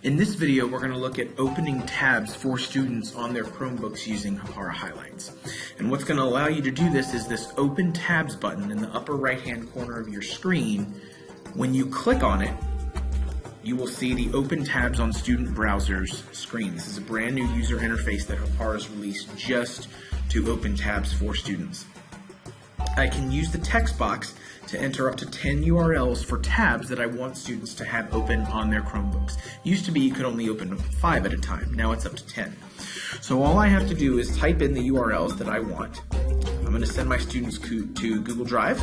In this video, we're going to look at opening tabs for students on their Chromebooks using Hapara Highlights. And what's going to allow you to do this is this Open Tabs button in the upper right-hand corner of your screen. When you click on it, you will see the Open Tabs on Student Browsers screen. This is a brand new user interface that Hapara has released just to open tabs for students. I can use the text box to enter up to 10 URLs for tabs that I want students to have open on their Chromebooks. It used to be you could only open 5 at a time. Now it's up to 10. So all I have to do is type in the URLs that I want. I'm going to send my students to Google Drive.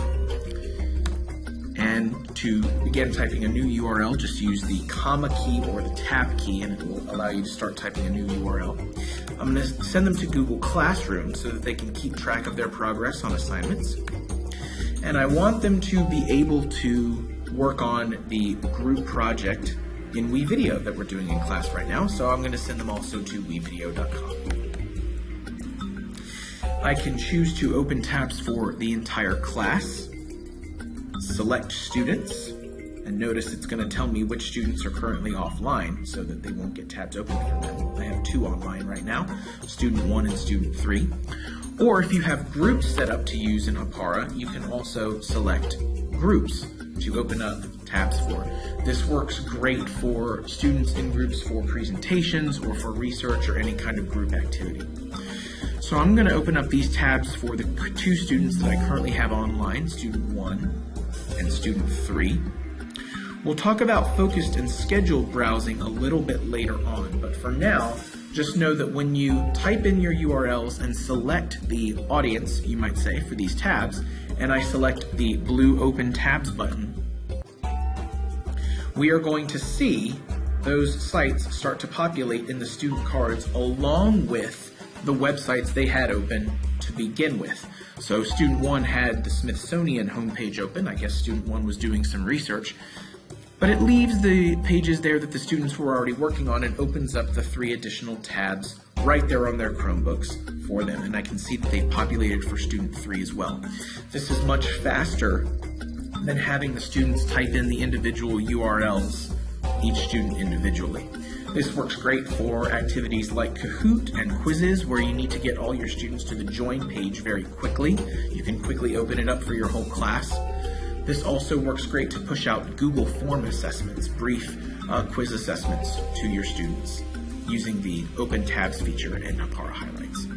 And to begin typing a new URL, just use the comma key or the tab key, and it will allow you to start typing a new URL. I'm going to send them to Google Classroom so that they can keep track of their progress on assignments. And I want them to be able to work on the group project in WeVideo that we're doing in class right now, so I'm going to send them also to wevideo.com. I can choose to open tabs for the entire class, select students, and notice it's going to tell me which students are currently offline so that they won't get tabs open for them. I have 2 online right now, student 1 and student 3. Or if you have groups set up to use in Hapara, you can also select groups to open up tabs for. This works great for students in groups for presentations or for research or any kind of group activity. So I'm going to open up these tabs for the 2 students that I currently have online, student 1 and student 3. We'll talk about focused and scheduled browsing a little bit later on, but for now, just know that when you type in your URLs and select the audience, you might say, for these tabs, and I select the blue Open Tabs button, we are going to see those sites start to populate in the student cards along with the websites they had open to begin with. So student 1 had the Smithsonian homepage open. I guess student 1 was doing some research. But it leaves the pages there that the students were already working on and opens up the 3 additional tabs right there on their Chromebooks for them. And I can see that they've populated for student 3 as well. This is much faster than having the students type in the individual URLs, each student individually. This works great for activities like Kahoot and quizzes where you need to get all your students to the join page very quickly. You can quickly open it up for your whole class. This also works great to push out Google Form assessments, brief quiz assessments to your students using the Open Tabs feature in Hapara Highlights.